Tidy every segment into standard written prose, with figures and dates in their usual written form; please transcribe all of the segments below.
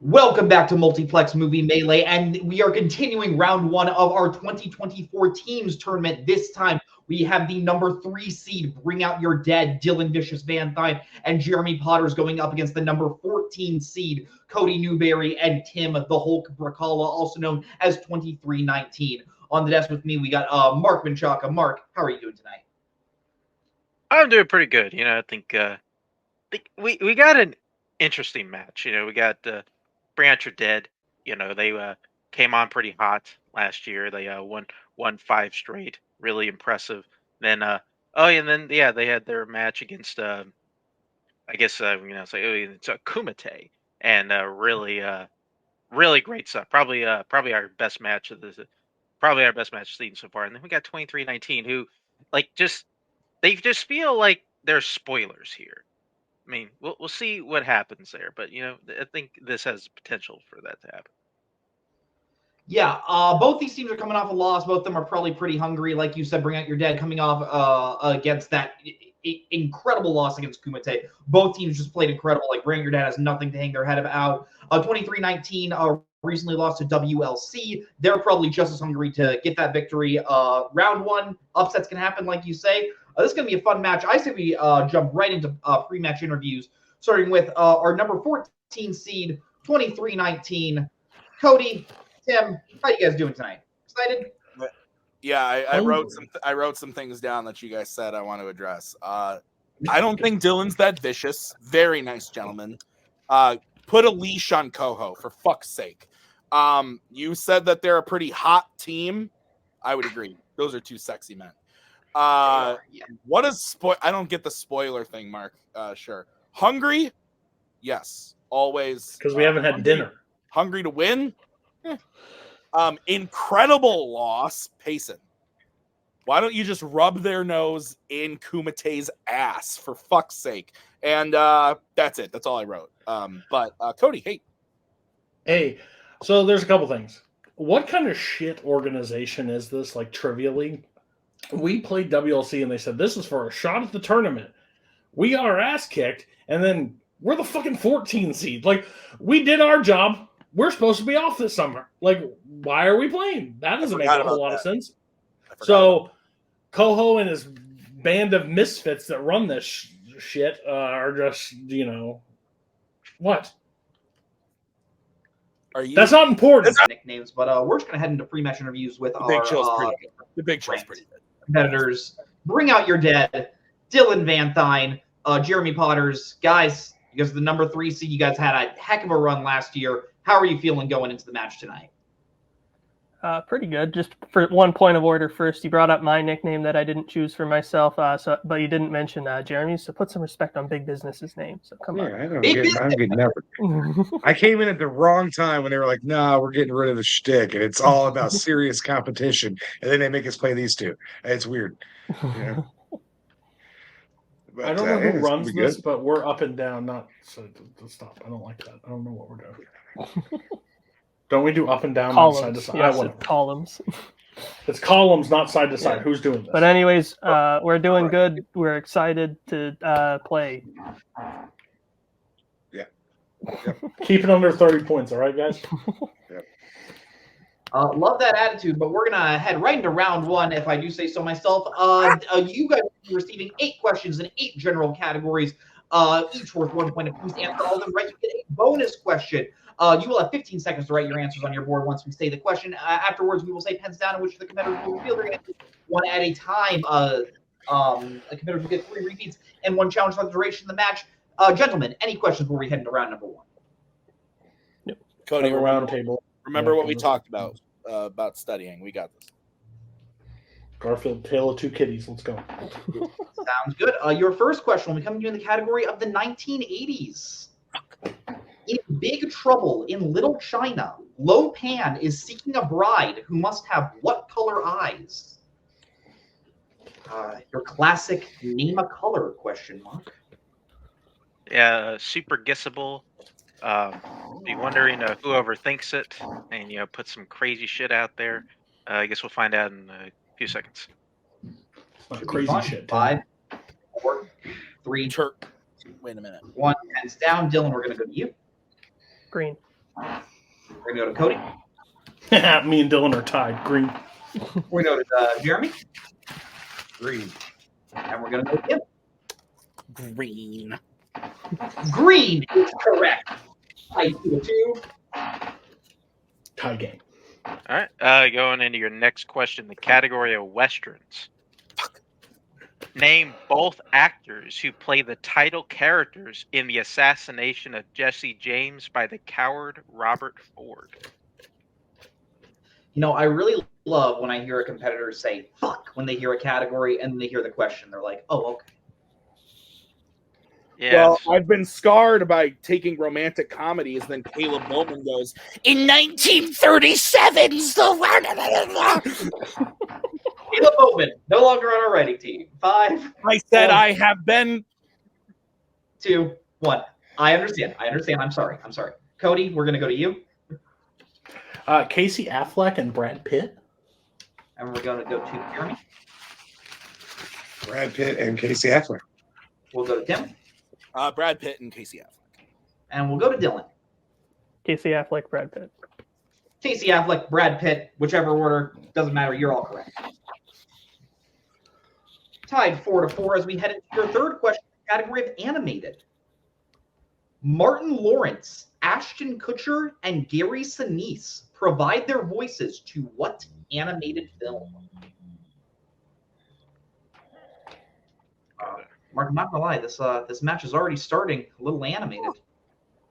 Welcome back to Multiplex Movie Melee, and we are continuing round one of our 2024 teams tournament. This time, we have the number 3 seed, Bring Out Your Dead, Dylan Vicious Van Thine, and Jeremy Potters going up against the number 14 seed, Cody Newberry and Tim the Hulk Brzakala, also known as 2319. On the desk with me, we got Mark Menchaca. Mark, how are you doing tonight? I'm doing pretty good. I think we got an interesting match. We got Bring Out Your Dead. They came on pretty hot last year. They won 5 straight, really impressive. Then they had their match against it's Kumite, and really great stuff. Probably our best match of this. Probably our best match seen so far. And then we got 2319, who they just feel like they're spoilers here. I mean, we'll see what happens there, but I think this has potential for that to happen. Yeah, both these teams are coming off a loss. Both of them are probably pretty hungry. Like you said, Bring Out Your Dead coming off against that incredible loss against Kumite. Both teams just played incredible. Like Bring Out Your Dead has nothing to hang their head about. 2319 recently lost to WLC. They're probably just as hungry to get that victory. Round one, upsets can happen, like you say. This is going to be a fun match. I say we jump right into pre-match interviews, starting with our number 14 seed, 2319. Cody, Tim, how you guys doing tonight? Excited? Yeah, I wrote some things down that you guys said I want to address. I don't think Dylan's that vicious. Very nice gentleman. Put a leash on Koho, for fuck's sake. You said that they're a pretty hot team. I would agree. Those are 2 sexy men. What is I don't get the spoiler thing, Mark. Sure. Hungry? Yes. Always. Because we haven't had dinner. Hungry to win? Incredible loss, Payson. Why don't you just rub their nose in Kumite's ass, for fuck's sake? And that's it. That's all I wrote. But Cody, hey, so there's a couple things. What kind of shit organization is this? Like Trivia League? We played WLC and they said this is for a shot at the tournament. We got our ass kicked, and then we're the fucking 14 seed. Like, we did our job. We're supposed to be off this summer. Like, why are we playing? That doesn't make a whole lot of sense. So, Koho and his band of misfits that run this shit are just, what? That's not important. Nicknames, but we're just going to head into pre-match interviews with the Big Show's pretty good. Competitors. Bring Out Your Dead, Dylan Van Thine, Jeremy Potters. Guys, you guys are the number 3 seed. You guys had a heck of a run last year. How are you feeling going into the match tonight? Pretty good. Just for one point of order first, you brought up my nickname that I didn't choose for myself, but you didn't mention Jeremy's, so put some respect on Big Business's name. So come on. I don't get never. I came in at the wrong time when they were like, "Nah, we're getting rid of the shtick, and it's all about serious competition." And then they make us play these two. It's weird. But, I don't know who runs this, but we're up and down. Not so stop. I don't like that. I don't know what we're doing. Don't we do up and down, columns, side to side? Yes, it's columns. It's columns, not side to side. Yeah. Who's doing this? But anyways, we're doing good. We're excited to play. Yeah. Keep it under 30 points, all right, guys? Yep. Love that attitude, but we're going to head right into round one, if I do say so myself. You guys are receiving 8 questions in 8 general categories, each worth 1 point apiece. Answer all of them right, you get a bonus question. You will have 15 seconds to write your answers on your board once we say the question. Afterwards, we will say pens down, in which the competitors will reveal their answers one at a time. A competitor will get 3 repeats and 1 challenge for the duration of the match. Gentlemen, any questions before we head into round number 1? Yep. Cody, round table. Remember what we talked about studying. We got this. Garfield, Tale of Two Kitties. Let's go. Sounds good. Your first question will be coming to you in the category of the 1980s. In Big Trouble in Little China, Lo Pan is seeking a bride who must have what color eyes? Your classic name a color question mark. Yeah, super guessable. Be wondering who overthinks it, and put some crazy shit out there. I guess we'll find out in a few seconds. Crazy shit. 5, 4, 3. Kirk. Wait a minute. 1. Hands down, Dylan. We're gonna go to you. Green. We're going to go to Cody. Me and Dylan are tied. Green. We're going to go to Jeremy. Green. And we're going to go to Tim. Green. Green is correct. I do too. Tie game. All right. Going into your next question, the category of westerns. Name both actors who play the title characters in the assassination of Jesse James by the coward Robert Ford. You know, I really love when I hear a competitor say "fuck" when they hear a category and they hear the question. They're like, "Oh, okay." Yeah. Well, I've been scarred by taking romantic comedies. Then Kaleb Bowman goes, in 1937, Kaleb Bowman, no longer on our writing team. 5. I said I have been. 2, 1. I understand. I'm sorry. Cody, we're going to go to you. Casey Affleck and Brad Pitt. And we're going to go to Jeremy. Brad Pitt and Casey Affleck. We'll go to Tim. Brad Pitt and Casey Affleck. And we'll go to Dylan. Casey Affleck, Brad Pitt. Casey Affleck, Brad Pitt, whichever order, doesn't matter. You're all correct. Tied 4-4 as we head into your third question, category of animated. Martin Lawrence, Ashton Kutcher, and Gary Sinise provide their voices to what animated film? Mark, I'm not gonna lie, this match is already starting a little animated,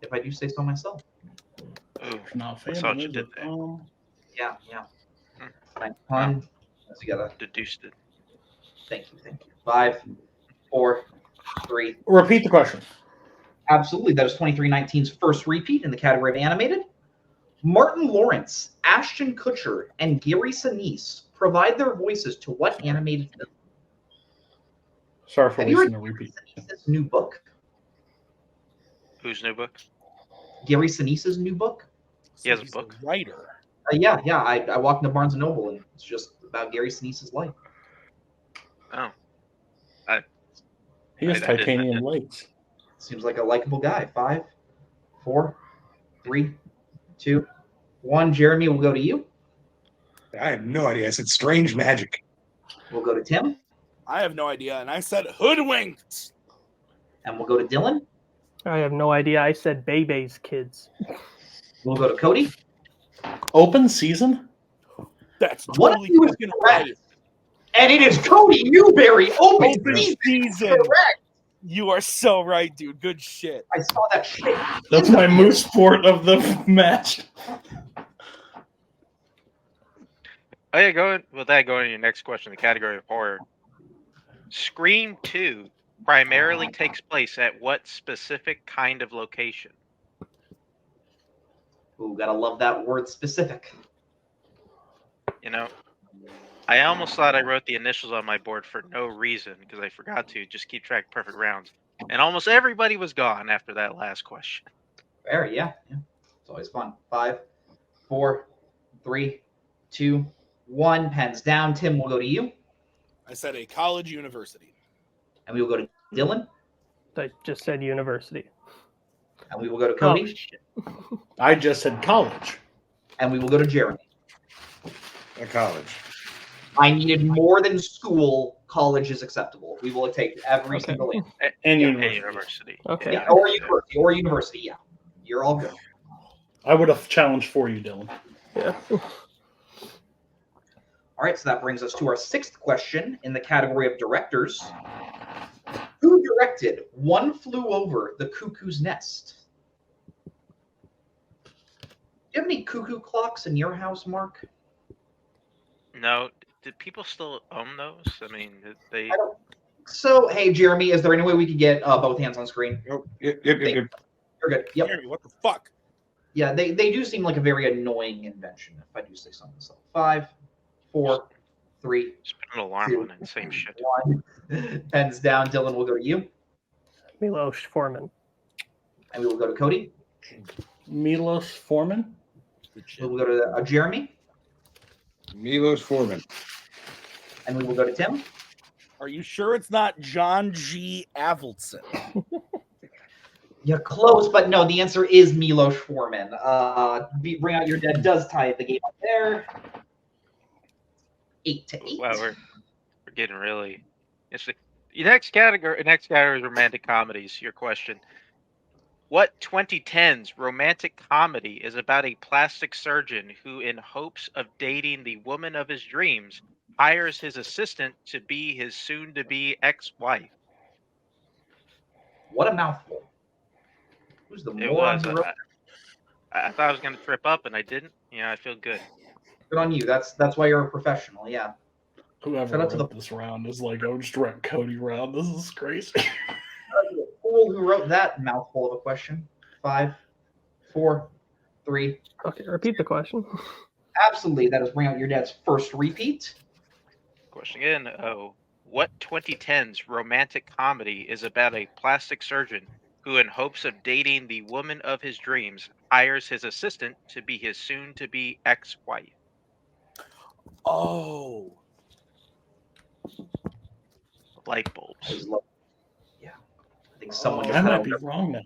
if I do say so myself. Ooh, No, I saw what you did there. Yeah. Thanks, pun. You gotta Deduced it. thank you. 5, 4, 3. Repeat the question. Absolutely, that is 2319's first repeat in the category of animated. Martin Lawrence, Ashton Kutcher, and Gary Sinise provide their voices to what animated film? Sorry for Have you read wasting a repeat. Sinise's new book? Whose new book? Gary Sinise's new book? He has a He's book? writer. Yeah. I walked into Barnes & Noble, and it's just about Gary Sinise's life. Oh. He has I didn't- titanium legs. Seems like a likable guy. 5, 4, 3, 2, 1. Jeremy, we'll go to you. I have no idea. I said strange magic. We'll go to Tim. I have no idea, and I said hoodwinked. And we'll go to Dylan. I have no idea. I said Bebe's Kids. We'll go to Cody. Open season? That's What totally if he was fucking correct? right. And it is Cody Newberry. Open season. Correct. You are so right, dude. Good shit. I saw that shit. That's my moose sport of the match. Oh yeah, going to your next question, the category of horror. Scream 2 primarily takes place at what specific kind of location? Ooh, gotta love that word specific. You know, I almost thought I wrote the initials on my board for no reason because I forgot to just keep track of perfect rounds. And almost everybody was gone after that last question. Fair, yeah. It's always fun. 5, 4, 3, 2, 1. Pens down. Tim, we'll go to you. I said a college university. And we will go to Dylan. I just said university. And we will go to Cody. I just said college. And we will go to Jeremy. At college. I needed more than school. College is acceptable. We will take every single answer. And Yeah, university. university. Okay. Yeah, or university. Yeah, you're all good. I would have challenged for you, Dylan. Yeah. All right, so that brings us to our sixth question in the category of directors. Who directed One Flew Over the Cuckoo's Nest? Do you have any cuckoo clocks in your house, Mark? No, did people still own those? I mean, they. I don't. So, hey, Jeremy, is there any way we could get both hands on screen? Oh, yep. You're good. Yep. Jeremy, what the fuck? Yeah, they do seem like a very annoying invention, if I do say so myself. 5, 4, 3, Just put an alarm on it and same shit. 1. Pens down. Dylan, we'll go to you. Milos Forman. And we will go to Cody. Milos Forman? Good We shit. will go to Jeremy. Milos Forman. And we will go to Tim. Are you sure it's not John G. Avildsen? You're close, but no, the answer is Milos Forman. Bring Out Your Dead does tie the game up there. 8-8. Wow, we're getting really interesting. The next category is romantic comedies. Your question. What 2010s romantic comedy is about a plastic surgeon who, in hopes of dating the woman of his dreams, hires his assistant to be his soon-to-be ex-wife? What a mouthful. Who's the It moron was. who wrote I thought I was going to trip up, and I didn't. I feel good. Good on you. That's why you're a professional, yeah. Whoever Shout out to wrote this round is like, oh, just write Cody round. This is crazy. The fool who wrote that mouthful of a question. 5, 4, 3. Okay, repeat the question. Absolutely, that is Bring Out Your Dad's first repeat. Question again. What 2010s romantic comedy is about a plastic surgeon who, in hopes of dating the woman of his dreams, hires his assistant to be his soon-to-be ex-wife? Oh. Light bulbs. Yeah. I think someone just I had might be wrong now.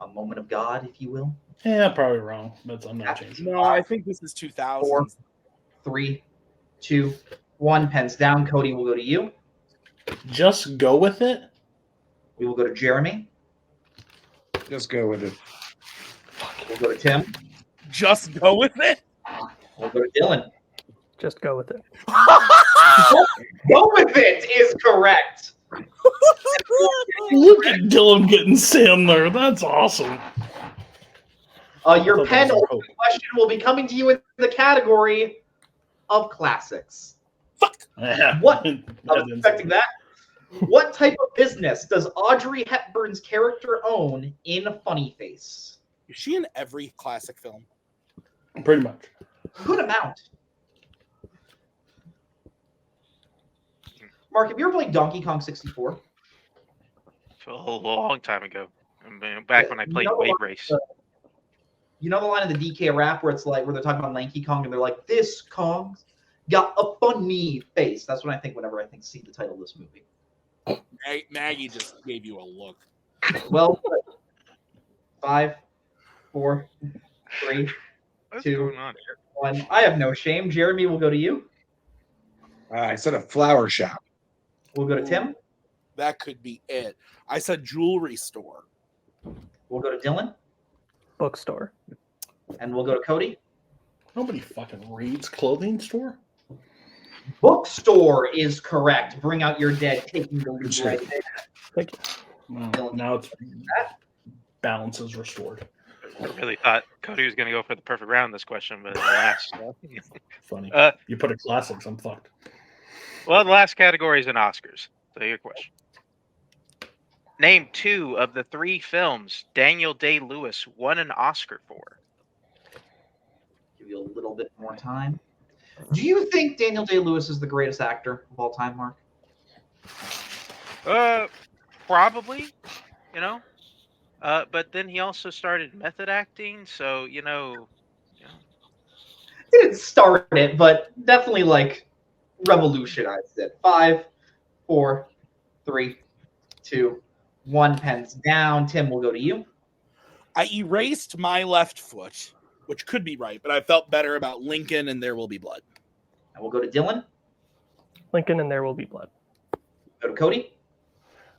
a moment of God, if you will. Yeah, probably wrong, but I'm not changing. No, I think this is 2000s. 4, 3, 2, 1. Pens down. Cody will go to you. Just go with it. We will go to Jeremy. Just go with it. We'll go to Tim. Just go with it. We'll go to Dylan. Just go with it. Go with it is correct. Look at Dylan getting Sam there. That's awesome. Your I thought that pen was a hope. question will be coming to you in the category of classics. Yeah. What? I I was didn't expecting say that. What type of business does Audrey Hepburn's character own in Funny Face? Is she in every classic film? that. Pretty much. Good amount. Mark, have you ever played Donkey Kong 64? A long time ago. Back when I played Wave Race. You know the line in the DK rap where it's like where they're talking about Lanky Kong and they're like, "This Kong's got a funny face." That's what I think whenever I see the title of this movie. Maggie just gave you a look. Well, 5, 4, 3, What's 2, going on here? 1. I have no shame. Jeremy will go to you. I said a flower shop. We'll go to Tim. That could be it. I said jewelry store. We'll go to Dylan. Bookstore. And we'll go to Cody. Nobody fucking reads clothing store. Bookstore is correct. Bring Out Your Dead, taking the lead Sure. right there. Thank you. Well, now it's balance is restored. I really thought Cody was going to go for the perfect round in this question, but alas. Funny. Uh, You put a classics, I'm fucked. Well, the last category is in Oscars. So your question. Name 2 of the 3 films Daniel Day-Lewis won an Oscar for. Give you a little bit more time. Do you think Daniel Day-Lewis is the greatest actor of all time, Mark? Probably, but then he also started method acting, so Didn't start it, but definitely like revolutionized it. 5, 4, 3, 2, 1. Pens down. Tim will go to you. I erased My Left Foot, which could be right, but I felt better about Lincoln and There Will Be Blood. And we'll go to Dylan. Lincoln and There Will Be Blood. Go to Cody.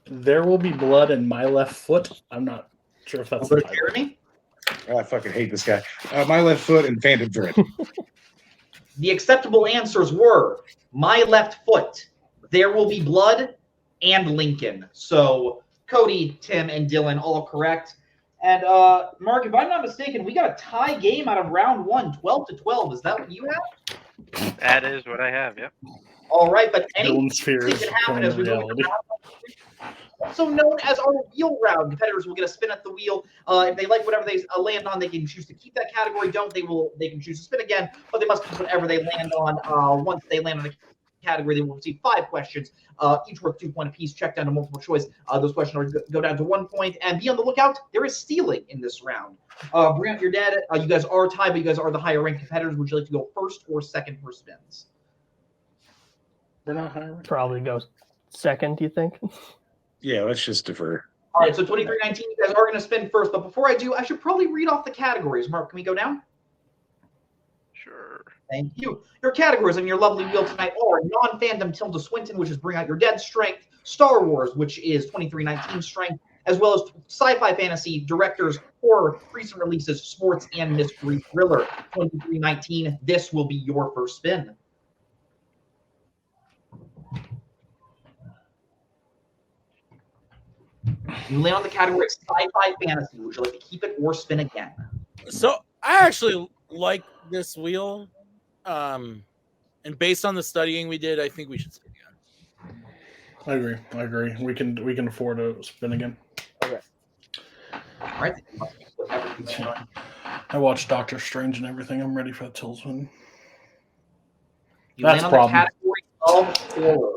There Will Be Blood and My Left Foot. I'm not sure if that's We'll the go to title. Jeremy. Oh, I fucking hate this guy. My Left Foot and Phantom Thread. The acceptable answers were My Left Foot, There Will Be Blood, and Lincoln. So Cody, Tim, and Dylan all correct. And Mark, if I'm not mistaken, we got a tie game out of round 1, 12-12. Is that what you have? that is what I have, yep. All right, but anything Dylan's fears can happen becoming as we move reality. to round 1, also known as our wheel round. Competitors will get a spin at the wheel. If they like whatever they land on, they can choose to keep that category. They can choose to spin again, but they must keep whatever they land on. Once they land on a category, they will receive 5 questions, each worth 2 points apiece. Check down to multiple choice. Those questions go down to 1 point. And be on the lookout. There is stealing in this round. Bring Out Your Dad. You guys are tied, but you guys are the higher ranked competitors. Would you like to go first or second for spins? We're not hiring. Probably goes second, do you think? Yeah, let's just defer. All right, so 2319, you guys are going to spin first, but before I do, I should probably read off the categories. Mark, can we go down? Sure. Thank you. Your categories on your lovely wheel tonight are non-fandom Tilda Swinton, which is Bring Out Your Dead Strength, Star Wars, which is 2319 Strength, as well as sci-fi fantasy, directors, horror, recent releases, sports, and mystery thriller. 2319, this will be your first spin. You land on the category of sci-fi fantasy. Would you like to keep it or spin again? So I actually like this wheel. And based on the studying we did, I think we should spin again. I agree. We can afford to spin again. Okay. All right. I watched Doctor Strange and everything. I'm ready for the Tilsman. You That's land on problem. the category of horror.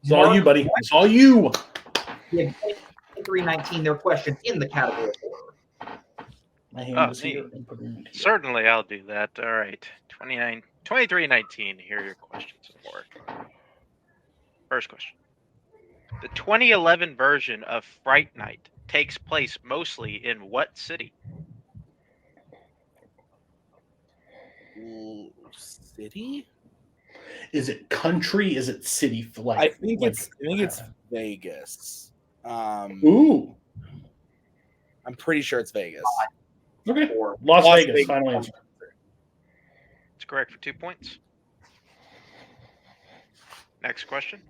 It's all you, buddy. It's all you. Yeah, 2319, their question in the category of horror. My hand is here. Certainly, I'll do that. All right. 2319, here are your questions for. First question. The 2011 version of Fright Night takes place mostly in what city? Ooh, city? Is it country? Is it city? I think it's Vegas. Ooh. I'm pretty sure it's Vegas. Okay. Or Las Vegas. Final answer. It's correct for 2 points. Next question.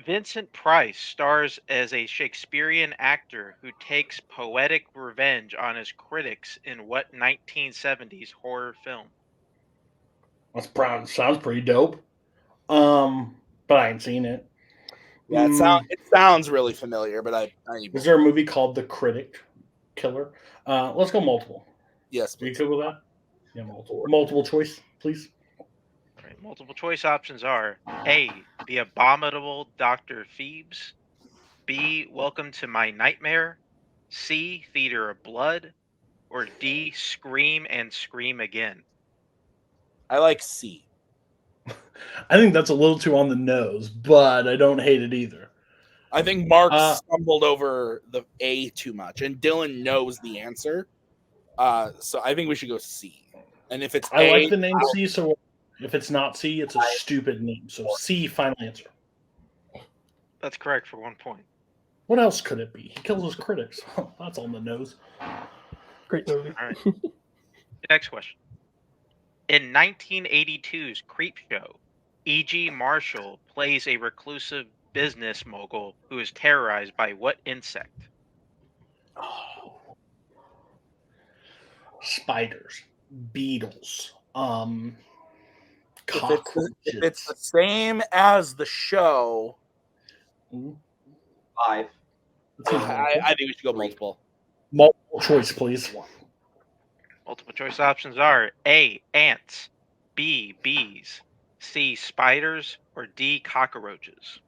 Vincent Price stars as a Shakespearean actor who takes poetic revenge on his critics in what 1970s horror film? Sounds pretty dope. But I ain't seen it. Yeah, it sounds really familiar, but I Is there a movie called The Critic Killer? Let's go multiple. Yes, Are you good with that? Yeah, multiple choice, please. All right, multiple choice options are A, The Abominable Dr. Phoebes, B, Welcome to My Nightmare, C, Theater of Blood, or D, Scream and Scream Again. I like C. I think that's a little too on the nose, but I don't hate it either. I think Mark stumbled over the A too much, and Dylan knows the answer. So I think we should go C. And if it's I like the name C, so if it's not C, it's a stupid name. So C, final answer. That's correct for 1 point. What else could it be? He kills his critics. That's on the nose. Great movie. All right. Next question. In 1982's Creepshow, E.G. Marshall plays a reclusive business mogul who is terrorized by what insect? Oh. Spiders, beetles, cockroaches. If it's the same as the show, 5. I think we should go multiple. Multiple choice, please. Multiple choice options are A, ants, B, bees, C, spiders, or D, cockroaches.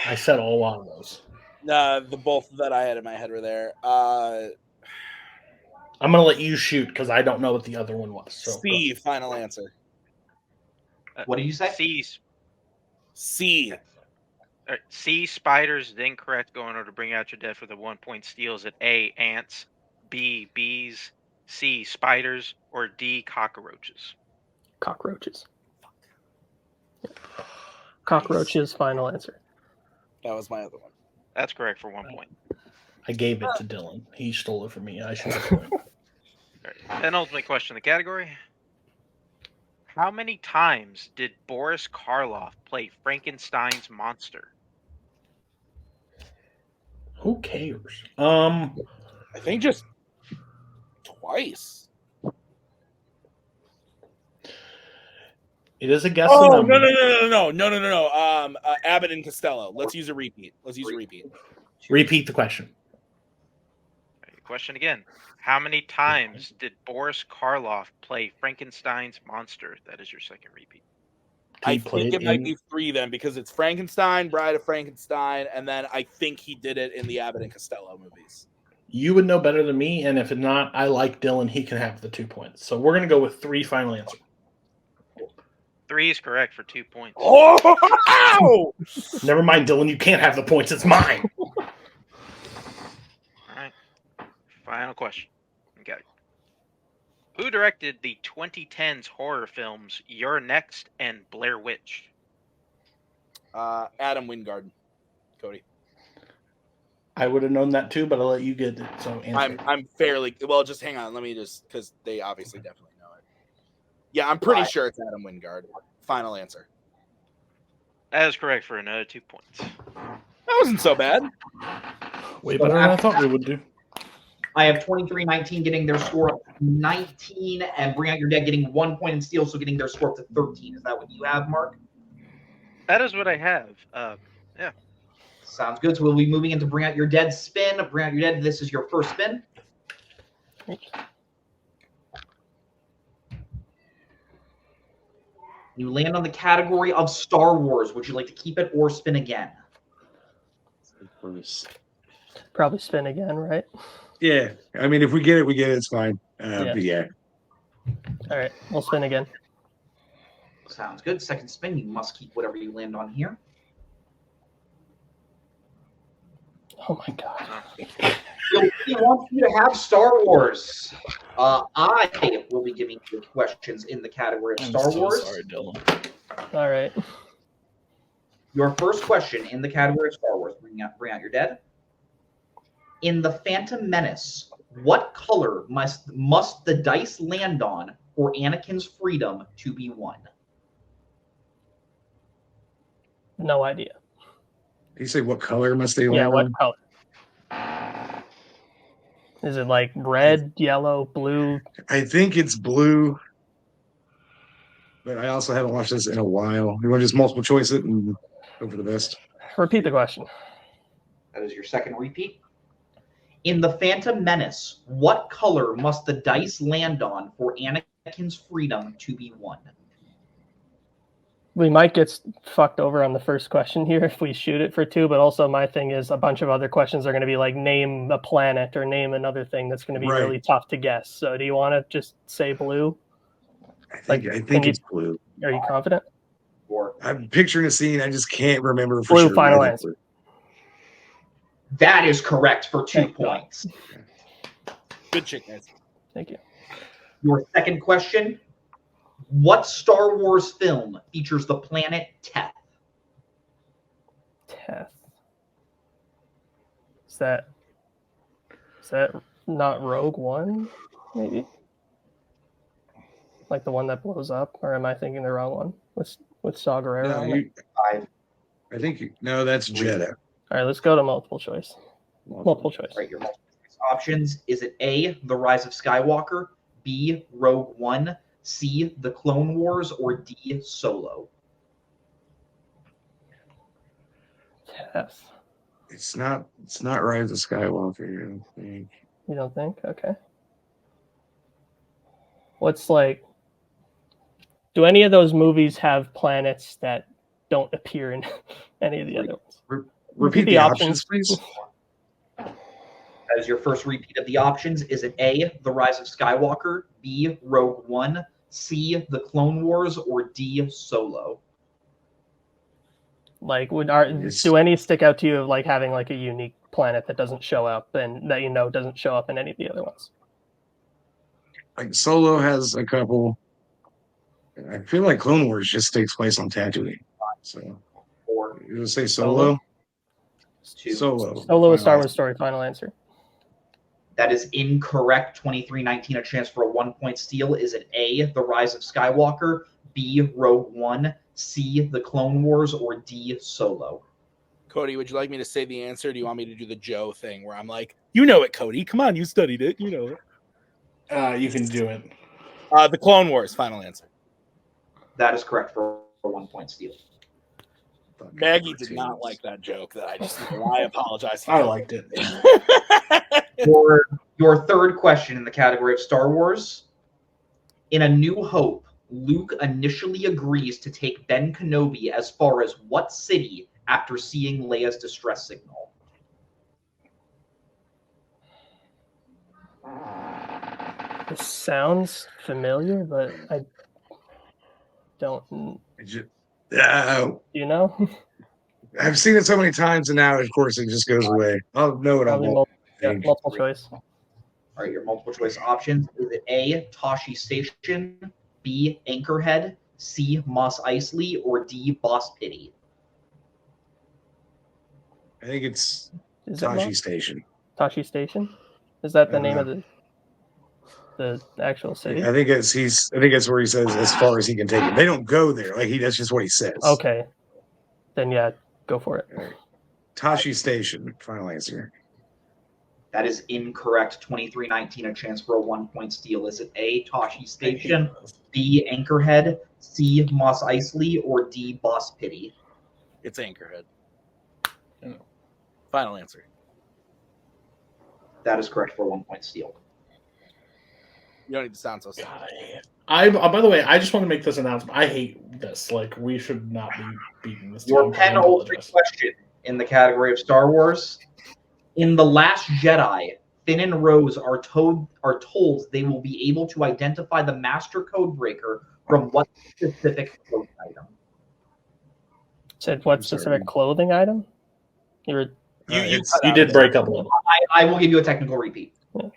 I said a lot of those. The both that I had in my head were there. I'm going to let you shoot because I don't know what the other one was. So C, final answer. What did you say? C. Right, C, spiders, then correct. Go in order to bring out your dead for the 1 point steals at A, ants, B, bees, C, spiders, or D, cockroaches. Cockroaches. Cockroaches, final answer. That was my other one. That's correct for 1 point. I gave it to Dylan. He stole it from me. I should have. Right. Penultimate question of the category. How many times did Boris Karloff play Frankenstein's monster? Who cares? I think just twice. It is a guess. Oh, no. Abbott and Costello. Let's use a repeat. Repeat the question. Right, question again. How many times did Boris Karloff play Frankenstein's monster? That is your second repeat. I think it might be 3 then, because it's Frankenstein, Bride of Frankenstein, and then I think he did it in the Abbott and Costello movies. You would know better than me, and if it's not, I like Dylan. He can have the 2 points. So we're going to go with 3, final answer. 3 is correct for 2 points. Oh! Never mind, Dylan. You can't have the points. It's mine. All right. Final question. Okay. Who directed the 2010s horror films You're Next and Blair Witch? Adam Wingard. Cody. I would have known that too, but I'll let you get it. So answer. I'm fairly well. Just hang on. Let me just because they obviously definitely know it. Yeah, I'm pretty sure it's Adam Wingard. Final answer. That is correct for another 2 points. That wasn't so bad. Way better than I thought we would do. I have 23-19 getting their score up to 19, and Bring Out Your Dead getting 1 point and Steel, so getting their score up to 13. Is that what you have, Mark? That is what I have. Yeah. Sounds good. So we'll be moving into Bring Out Your Dead spin. Bring Out Your Dead, this is your first spin. You land on the category of Star Wars. Would you like to keep it or spin again? Probably spin again, right? Yeah, I mean, if we get it, we get it. It's fine. But yeah. All right, we'll spin again. Sounds good. Second spin, you must keep whatever you land on here. Oh my god. He wants you to have Star Wars. I will be giving you questions in the category of Star Wars. Sorry, Dylan. All right. Your first question in the category of Star Wars. Bring out Your Dead. In the Phantom Menace, what color must the dice land on for Anakin's freedom to be won? No idea. Did you say what color must they Yeah, land what on? color? Is it like red, yellow, blue? I think it's blue. But I also haven't watched this in a while. You want to just multiple choice it and go for the best? Repeat the question. That is your second repeat. In the Phantom Menace, what color must the dice land on for Anakin's freedom to be won? We might get fucked over on the first question here if we shoot it for 2, but also my thing is a bunch of other questions are going to be like name a planet or name another thing that's going to be really tough to guess. So do you want to just say blue? I think it's blue. Are you confident? Or I'm picturing a scene. I just can't remember for Blue, sure. final answer. that is correct for 2 points. Good shit, guys. Thank you. Your second question. What Star Wars film features the planet Teth? Teth. Is that not Rogue One, maybe? Like the one that blows up, or am I thinking the wrong one? With Saw Gerrera No, on it? I think no, that's Jeddah. All right, let's go to multiple choice. Multiple choice. Right, your multiple choice options. Is it A, The Rise of Skywalker, B, Rogue One, C, The Clone Wars, or D, Solo? Teth. It's not Rise of Skywalker, I don't think. You don't think? Okay. What's like? Do any of those movies have planets that don't appear in any of the other ones? Repeat the options, please. That is your first repeat of the options. Is it A, The Rise of Skywalker, B, Rogue One, C, The Clone Wars, or D, Solo? Like, do any stick out to you of like having like a unique planet that doesn't show up and that doesn't show up in any of the other ones? Like Solo has a couple. I feel like Clone Wars just takes place on Tatooine. So, you'll say Solo? Solo is Star Wars story. Final answer. That is incorrect. 23-19, a chance for a 1 point steal. Is it A, The Rise of Skywalker, B, Rogue One, C, The Clone Wars, or D, Solo? Cody, would you like me to say the answer? Or do you want me to do the Joe thing where I'm like, you know it, Cody. Come on, you studied it. You know it. You can do it. The Clone Wars, final answer. That is correct for a 1 point steal. Maggie did not like that joke that I just did. I apologize. I liked it. Your third question in the category of Star Wars. In A New Hope, Luke initially agrees to take Ben Kenobi as far as what city after seeing Leia's distress signal? This sounds familiar, but don't. You know? I've seen it so many times, and now, of course, it just goes away. I'll know it Probably all. multiple choice. All right, your multiple choice options. Is it A, Tashi Station, B, Anchorhead, C, Mos Eisley, or D, Boss Pity? I think it's Tashi Station. Tashi Station? Is that the name of the actual city? I think it's where he says as far as he can take it. They don't go there. That's just what he says. Okay. Then yeah, go for it. Right. Tashi Station, final answer. That is incorrect. 23-19, a chance for a 1-point steal. Is it A, Tashi Station, B, Anchorhead, C, Mos Eisley, or D, Boss Pity? It's Anchorhead. Final answer. That is correct for a 1-point steal. You don't need to sound so sad. By the way, I just want to make this announcement. I hate this. We should not be beating this. Your penultimate question in the category of Star Wars. In The Last Jedi, Finn and Rose are told they will be able to identify the Master Code Breaker from what specific clothing item? Said what specific clothing item? You did break up a little. I will give you a technical repeat. Yeah.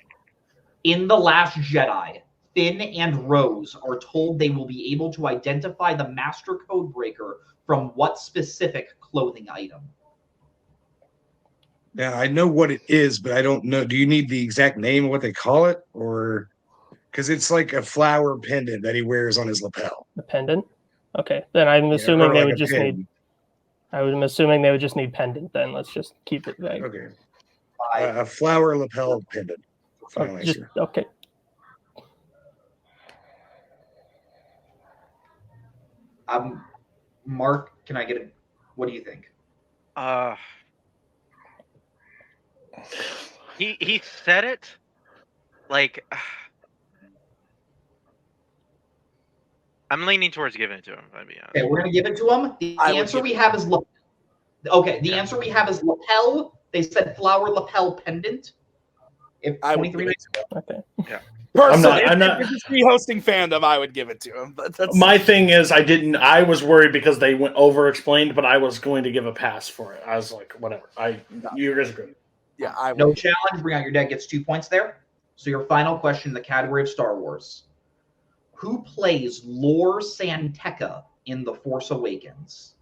In The Last Jedi, Finn and Rose are told they will be able to identify the Master Code Breaker from what specific clothing item? Yeah, I know what it is, but I don't know. Do you need the exact name of what they call it? Or because it's like a flower pendant that he wears on his lapel. The pendant? Okay. Then I'm assuming they would just need. I'm assuming they would just need pendant then. Let's just keep it vague. Okay. A flower lapel pendant. Final answer. Okay. Mark, can I get a? What do you think? He said it I'm leaning towards giving it to him, I'll be honest. Okay, we're gonna give it to him. The answer we have is answer we have is lapel. They said flower lapel pendant. If 23 minutes. Okay. Yeah. Personally, I'm not hosting Fandom, I would give it to him. But my thing is I was worried because they went over explained, but I was going to give a pass for it. I was like, whatever. You guys are good. Yeah, no challenge. Bring out your deck gets 2 points there. So your final question in the category of Star Wars. Who plays Lor Santeca in The Force Awakens?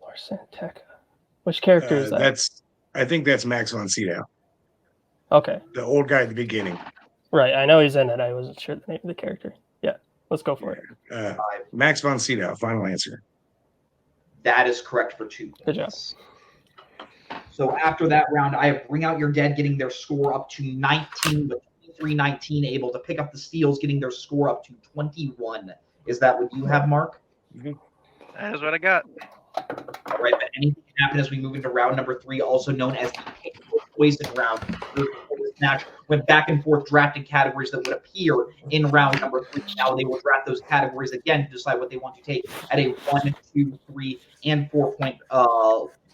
Lor Santeca. Which character is that? I think that's Max von Sydow. Okay. The old guy at the beginning. Right. I know he's in it. I wasn't sure the name of the character. Yeah. Let's go for it. Max von Sydow. Final answer. That is correct for 2 points. Good job. So after that round, I have Bring Out Your Dead getting their score up to 19, but 23-19 able to pick up the steals, getting their score up to 21. Is that what you have, Mark? Mm-hmm. That is what I got. All right, but anything can happen as we move into round number 3, also known as the Poison round. This match went back and forth drafting categories that would appear in round number 3. Now they will draft those categories again to decide what they want to take at a 1, 2, 3, and 4 point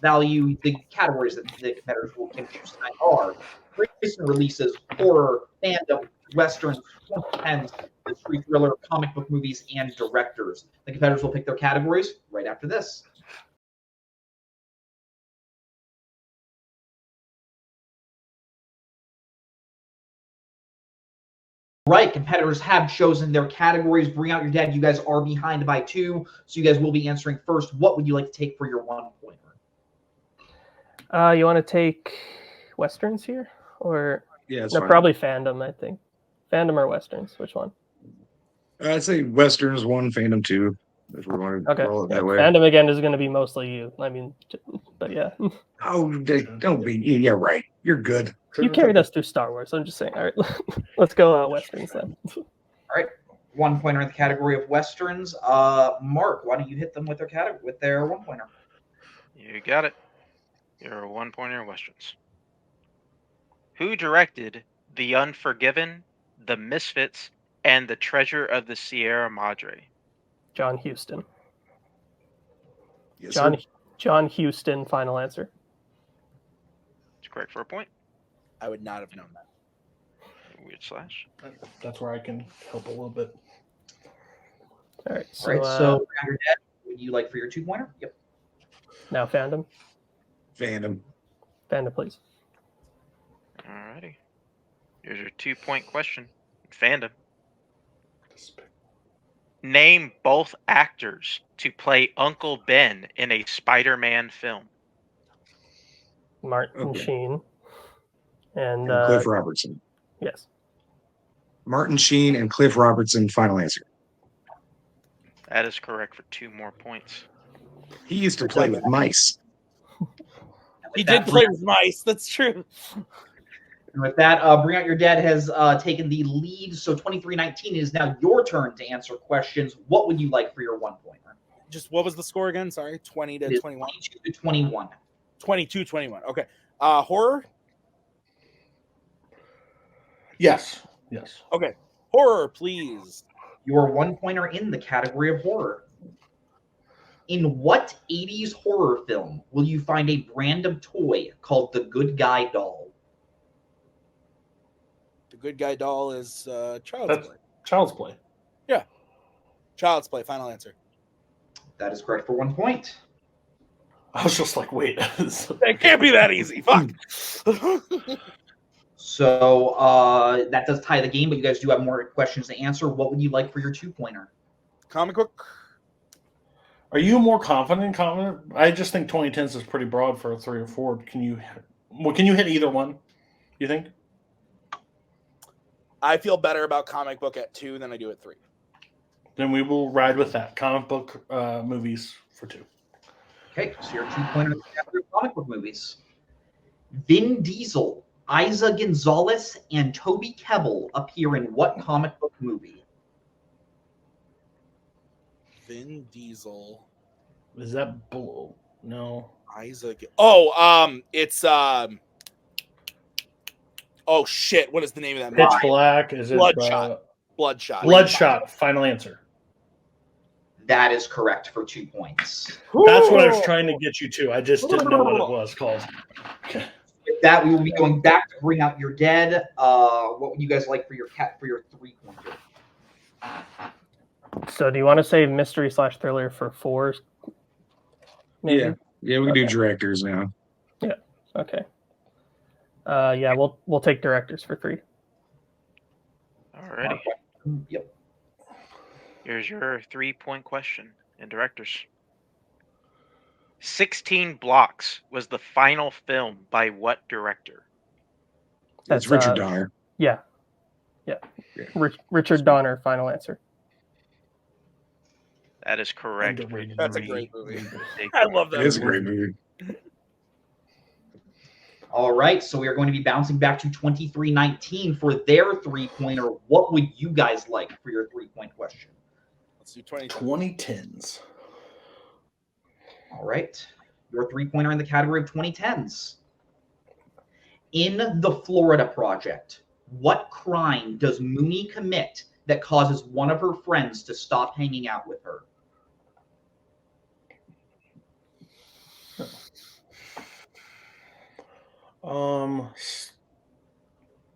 value. The categories that the competitors will choose tonight are recent releases, horror, fandom, westerns, 2010s, mystery thriller, comic book movies, and directors. The competitors will pick their categories right after this. Right, competitors have chosen their categories. Bring Out Your Dead. You guys are behind by 2, so you guys will be answering first. What would you like to take for your 1-pointer? You want to take westerns here, or probably fandom? I think fandom or westerns. Which one? I'd say westerns 1, fandom 2. If we want to roll it that way. Fandom again is going to be mostly you. I mean, but yeah. Oh, don't be. Yeah, right. You're good. You carried us through Star Wars. I'm just saying. All right, let's go westerns then. All right, 1-pointer in the category of westerns. Mark, why don't you hit them with their 1-pointer? You got it. You're a 1-pointer westerns. Who directed The Unforgiven, The Misfits, and The Treasure of the Sierra Madre? John Huston. Yes, John Huston. Final answer. It's correct for a point. I would not have known that. Weird slash. That's where I can help a little bit. All right. All right, so your dad, what would you like for your 2-pointer? Yep. Now Fandom. Fandom. Fandom, please. Alrighty. Here's your 2-point question. Fandom. Name both actors to play Uncle Ben in a Spider-Man film. Martin Sheen. And Cliff Robertson. Yes. Martin Sheen and Cliff Robertson, final answer. That is correct for 2 more points. He used to play with mice. He did play with mice. That's true. And with that, Bring Out Your Dead has taken the lead. So 23-19 is now your turn to answer questions. What would you like for your 1-pointer? Just what was the score again? Sorry, 20 to 21. 22 to 21. 22-21. Okay. Horror? Yes. Okay. Horror, please. Your 1-pointer in the category of horror. In what 80s horror film will you find a brand of toy called the Good Guy doll? The Good Guy doll is Child's Play. Child's Play. Yeah. Child's Play, final answer. That is correct for 1 point. I was just like, wait. It can't be that easy. Fuck. So that does tie the game, but you guys do have more questions to answer. What would you like for your 2-pointer? Comic book? Are you more confident? I just think 2010s is pretty broad for a 3 or 4. Can you hit either one, you think? I feel better about comic book at 2 than I do at 3. Then we will ride with that. Comic book movies for 2. Okay, so your 2-pointer in the category of comic book movies. Vin Diesel, Isa Gonzalez, and Toby Kebbell appear in what comic book movie? Vin Diesel. Is that bull? No. Isaac. Oh, it's oh shit! What is the name of that movie? Pitch Black. Is it Bloodshot? Bloodshot. Bloodshot. Final answer. That is correct for 2 points. That's what I was trying to get you to. I just didn't know what it was called. Okay. With that, we will be going back to Bring Out Your Dead. What would you guys like for your 3-pointer? So do you want to save mystery/thriller for 4? Maybe? Yeah, we can do directors now. Yeah. Okay. Yeah, we'll take directors for 3. Alrighty. Yep. Here's your 3-point question in directors. 16 Blocks was the final film by what director? That's Richard Donner. Yeah. Richard Donner, final answer. That is correct. That's a great movie. I love that. It is a great movie. All right, so we are going to be bouncing back to 23-19 for their 3-pointer. What would you guys like for your 3-point question? Let's do 2010s. All right, your 3-pointer in the category of 2010s. In the Florida Project, what crime does Mooney commit that causes one of her friends to stop hanging out with her?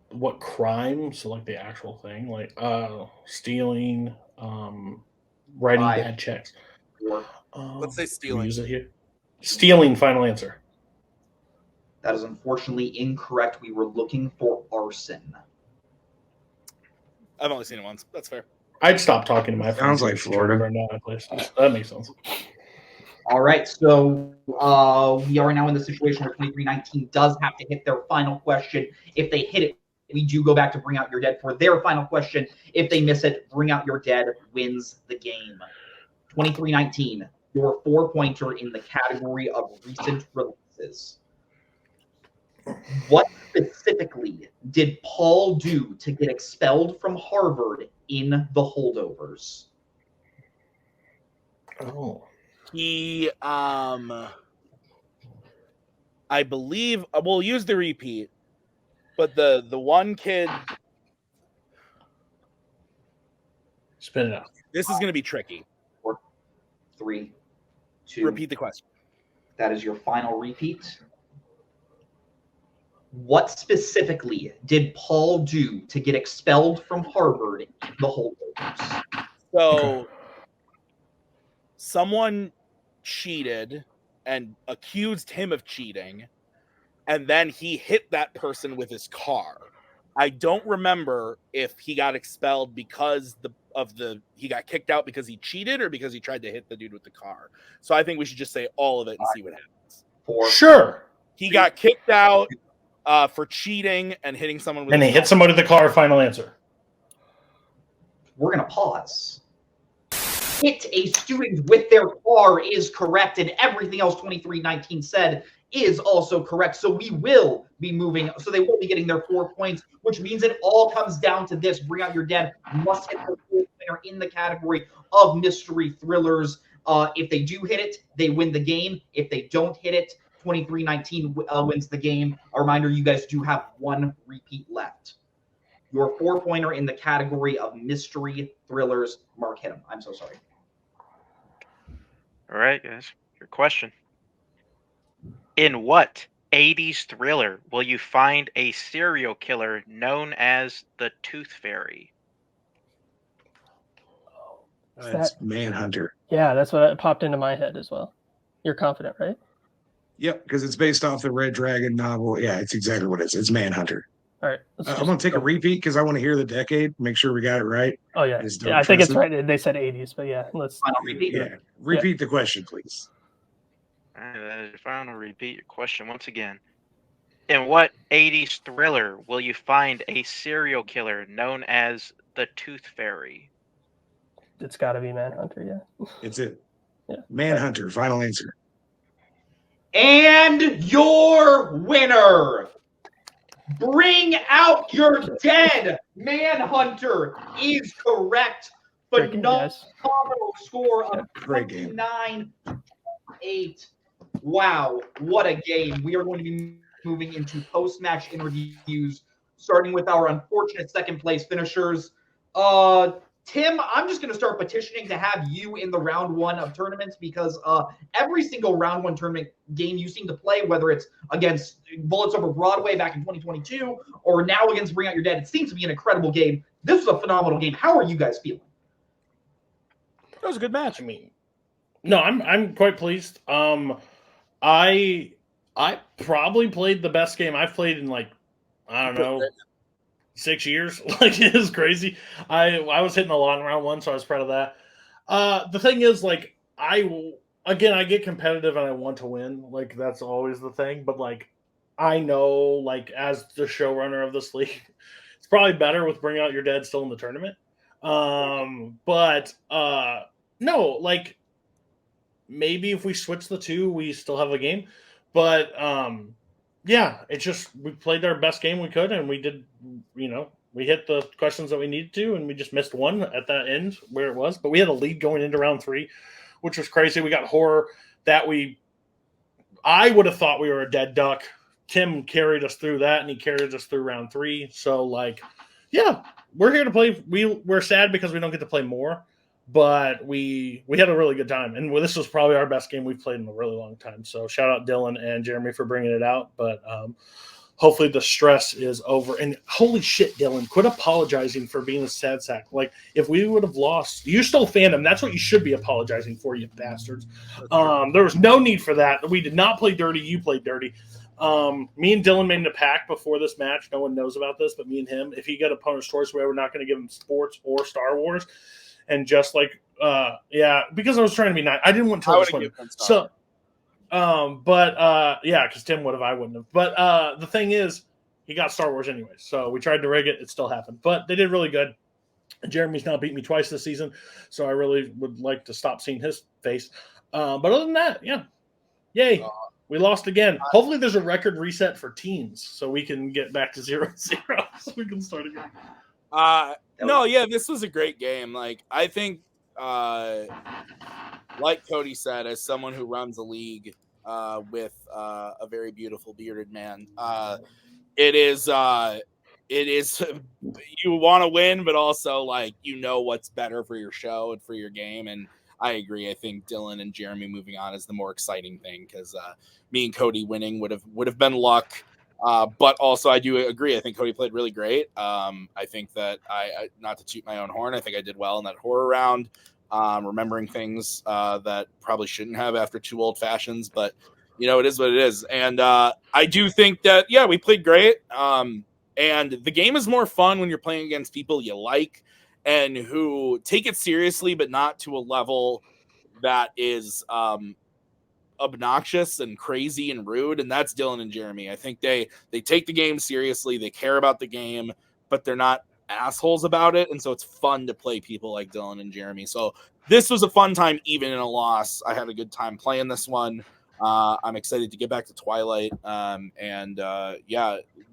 What crime? So like the actual thing, like stealing, writing bad checks. Let's say stealing. Use it here. Stealing, final answer. That is unfortunately incorrect. We were looking for arson. I've only seen it once. That's fair. I'd stop talking to my friends. Sounds like Florida. Right now, that makes sense. All right, so we are now in the situation where 23-19 does have to hit their final question. If they hit it, we do go back to Bring Out Your Dead for their final question. If they miss it, Bring Out Your Dead wins the game. 23-19, your 4-pointer in the category of recent releases. What specifically did Paul do to get expelled from Harvard in The Holdovers? Oh. He, I believe, we'll use the repeat, but the one kid. Spin it out. This is going to be tricky. 4, 3, 2. Repeat the question. That is your final repeat. What specifically did Paul do to get expelled from Harvard in The Holdovers? So someone cheated and accused him of cheating, and then he hit that person with his car. I don't remember if he got expelled because he got kicked out because he cheated or because he tried to hit the dude with the car. So I think we should just say all of it and see what happens. Sure. He got kicked out for cheating and hitting someone with and he hit somebody with the car. Final answer. We're going to pause. Hit a student with their car is correct, and everything else 2319 said is also correct. So we will be moving. So they will be getting their 4 points, which means it all comes down to this. Bring Out Your Dead must hit the 4-pointer in the category of mystery thrillers. If they do hit it, they win the game. If they don't hit it, 2319 wins the game. A reminder, you guys do have one repeat left. Your 4-pointer in the category of mystery thrillers. Mark, hit him. I'm so sorry. All right, guys. Your question. In what 80s thriller will you find a serial killer known as the Tooth Fairy? That's Manhunter. Yeah, that's what popped into my head as well. You're confident, right? Yep, because it's based off the Red Dragon novel. Yeah, it's exactly what it is. It's Manhunter. All right. I'm going to take a repeat because I want to hear the decade, make sure we got it right. Oh, yeah. I think it's right. They said 80s, but yeah, let's repeat. Yeah, repeat the question, please. All right, that is final. Repeat your question once again. In what 80s thriller will you find a serial killer known as the Tooth Fairy? It's got to be Manhunter, yeah. It's it. Yeah. Manhunter, final answer. And your winner, Bring Out Your Dead, Manhunter, is correct. Phenomenal score of 29-8. Wow, what a game. We are going to be moving into post-match interviews, starting with our unfortunate second place finishers. Tim, I'm just going to start petitioning to have you in the round one of tournaments because every single round one tournament game you seem to play, whether it's against Bullets Over Broadway back in 2022 or now against Bring Out Your Dead, it seems to be an incredible game. This was a phenomenal game. How are you guys feeling? It was a good match. I mean, no, I'm quite pleased. I probably played the best game I've played in I don't know, 6 years. It is crazy. I was hitting a lot in round one, so I was proud of that. The thing is, I get competitive and I want to win. That's always the thing. But I know, as the showrunner of this league, it's probably better with Bring Out Your Dead still in the tournament. No, maybe if we switch the two, we still have a game. But yeah, it's just we played our best game we could, and we did, we hit the questions that we needed to, and we just missed one at that end where it was. But we had a lead going into round three, which was crazy. We got horror that I would have thought we were a dead duck. Tim carried us through that, and he carried us through round three. So, yeah, we're here to play. We're sad because we don't get to play more, but we had a really good time. And this was probably our best game we've played in a really long time. So shout out Dylan and Jeremy for bringing it out. But hopefully the stress is over. And holy shit, Dylan, quit apologizing for being a sad sack. If we would have lost, you stole Fandom. That's what you should be apologizing for, you bastards. There was no need for that. We did not play dirty. You played dirty. Me and Dylan made a pact before this match. No one knows about this, but me and him, if he got opponent's choice, we were not going to give him sports or Star Wars. And just because I was trying to be nice, I didn't want to tell him. So, because Tim would have, I wouldn't have. But the thing is, he got Star Wars anyway. So we tried to rig it. It still happened. But they did really good. Jeremy's now beat me twice this season. So I really would like to stop seeing his face. But other than that, yeah. Yay. We lost again. Hopefully there's a record reset for teams so we can get back to 0-0 so we can start again. No, yeah, this was a great game. I think, like Cody said, as someone who runs a league with a very beautiful bearded man, it is you want to win, but also what's better for your show and for your game. And I agree. I think Dylan and Jeremy moving on is the more exciting thing because me and Cody winning would have been luck. But also I do agree. I think Cody played really great. I think that I not to toot my own horn, I think I did well in that horror round, remembering things that probably shouldn't have after 2 old fashions, but it is what it is. And I do think that, yeah, we played great. And the game is more fun when you're playing against people you like and who take it seriously, but not to a level that is obnoxious and crazy and rude. And that's Dylan and Jeremy. I think they take the game seriously. They care about the game, but they're not assholes about it. And so it's fun to play people like Dylan and Jeremy. So this was a fun time, even in a loss. I had a good time playing this one. I'm excited to get back to Twilight.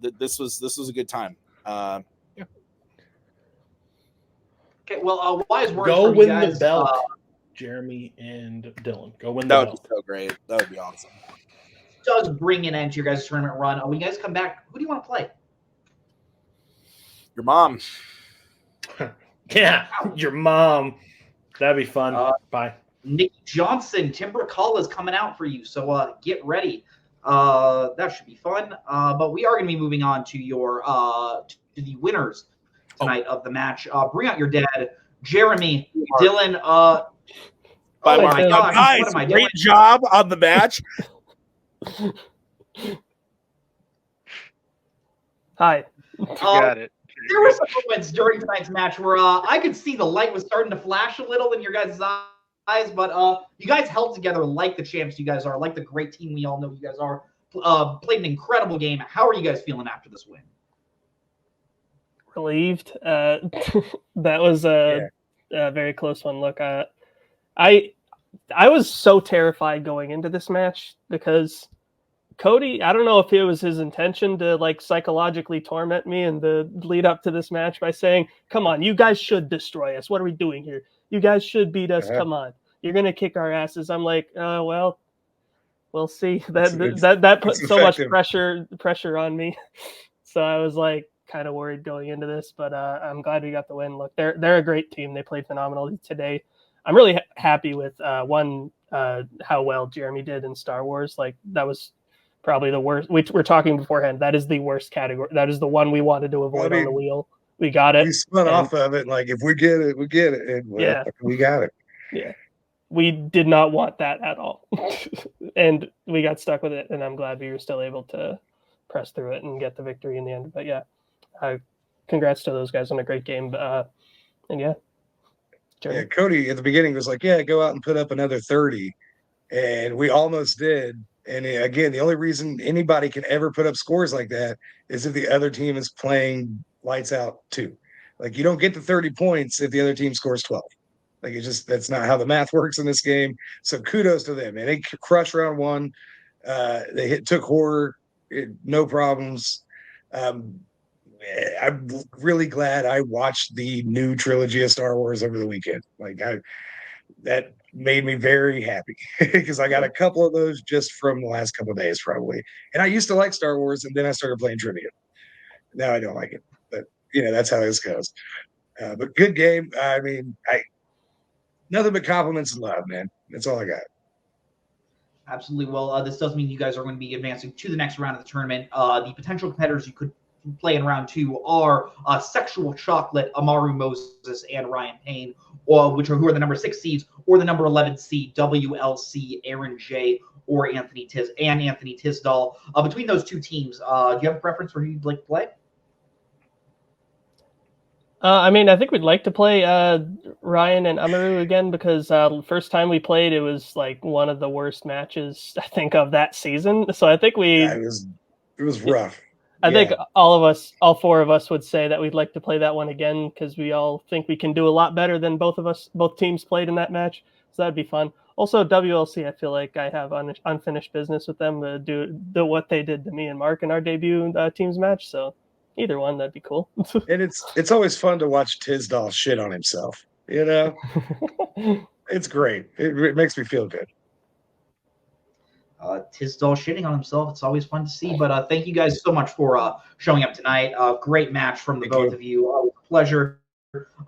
This was a good time. Yeah. Okay, well, wise words Go from win you guys. the belt, Jeremy and Dylan. Go win the belt. That would be so great. That would be awesome. Does bring an end to your guys' tournament run. When you guys come back, who do you want to play? Your mom. Yeah, your mom. That'd be fun. Bye. Nick Johnson, Tim Brzakala is coming out for you, so get ready. That should be fun. But we are going to be moving on to your to the winners tonight of the match. Bring out your dead, Jeremy, Dylan. Bye, oh Mark. my gosh, Guys, what am I great doing? job on the match. Hi. You got it. There were some moments during tonight's match where I could see the light was starting to flash a little in your guys' eyes, but you guys held together like the champs you guys are, like the great team we all know you guys are. Played an incredible game. How are you guys feeling after this win? Relieved. That was a very close one. Look, I was so terrified going into this match because Cody, I don't know if it was his intention to like psychologically torment me in the lead up to this match by saying, "Come on, you guys should destroy us. What are we doing here? You guys should beat us. Come on, you're gonna kick our asses." I'm like, well, we'll see. That put so much pressure on me. So I was like kind of worried going into this, but I'm glad we got the win. Look, they're a great team. They played phenomenally today. I'm really happy with how well Jeremy did in Star Wars. Like that was probably the worst. We're talking beforehand. That is the worst category. That is the one we wanted to avoid on the wheel. We got it. We spun off of it. Like if we get it, we get it. And we got it. Yeah. We did not want that at all. And we got stuck with it. And I'm glad we were still able to press through it and get the victory in the end. But yeah, congrats to those guys on a great game. And yeah. Jeremy. Yeah, Cody at the beginning was like, yeah, go out and put up another 30. And we almost did. And again, the only reason anybody can ever put up scores like that is if the other team is playing lights out too. Like you don't get to 30 points if the other team scores 12. Like it's just that's not how the math works in this game. So kudos to them. And they crushed round one. They took horror, no problems. I'm really glad I watched the new trilogy of Star Wars over the weekend. Like that made me very happy because I got a couple of those just from the last couple of days probably. And I used to like Star Wars and then I started playing trivia. Now I don't like it, but that's how this goes. But good game. I mean, nothing but compliments and love, man. That's all I got. Absolutely. Well, this does mean you guys are going to be advancing to the next round of the tournament. The potential competitors you could play in round two are Sexual Chocolate, Amaru Moses, and Ryan Payne, who are the number 6 seeds, or the number 11 seed, WLC, Aaron J, or Anthony Tisdall. Between those two teams, do you have a preference for who you'd like to play? I mean, I think we'd like to play Ryan and Amaru again because first time we played, it was like one of the worst matches I think of that season. So I think it was rough. I think all 4 of us would say that we'd like to play that one again because we all think we can do a lot better than both teams played in that match. So that'd be fun. Also, WLC, I feel like I have unfinished business with them to do what they did to me and Mark in our debut teams match. So either one, that'd be cool. And it's always fun to watch Tisdall shit on himself. It's great. It makes me feel good. Tisdall shitting on himself. It's always fun to see. But thank you guys so much for showing up tonight. Great match from the both of you. Pleasure.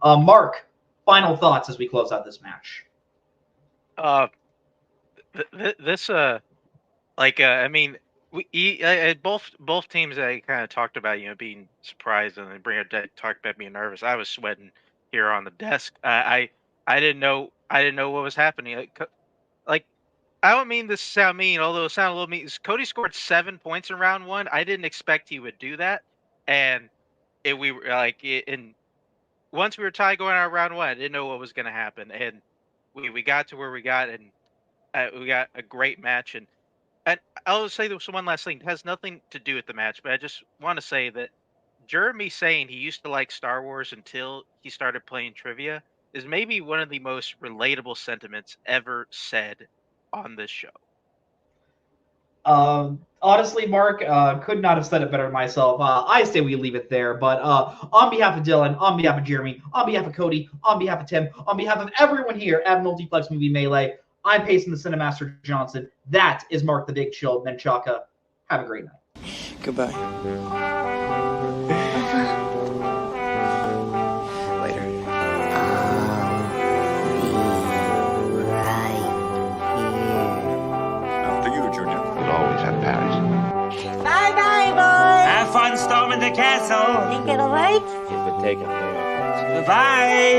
Mark, final thoughts as we close out this match. I mean, both teams I kind of talked about, being surprised and talked about being nervous. I was sweating here on the desk. I I didn't know what was happening. Like I don't mean this to sound mean, although it sounded a little mean. Cody scored 7 points in round 1. I didn't expect he would do that, and we were like, once we were tied going out of round 1, I didn't know what was going to happen, and we got to where we got, and we got a great match. And I'll say this one last thing. It has nothing to do with the match, but I just want to say that Jeremy saying he used to like Star Wars until he started playing trivia is maybe one of the most relatable sentiments ever said on this show. Honestly, Mark, could not have said it better myself. I say we leave it there. But on behalf of Dylan, on behalf of Jeremy, on behalf of Cody, on behalf of Tim, on behalf of everyone here at Multiplex Movie Melee, I'm Payson the Cinemaster Johnson. That is Mark the Big Chill Menchaca. Have a great night. Goodbye. Later. After you, Junior. We'll always have Paris. Bye-bye, boys. Have fun storming the castle. Think it'll wait? It would take a Bye.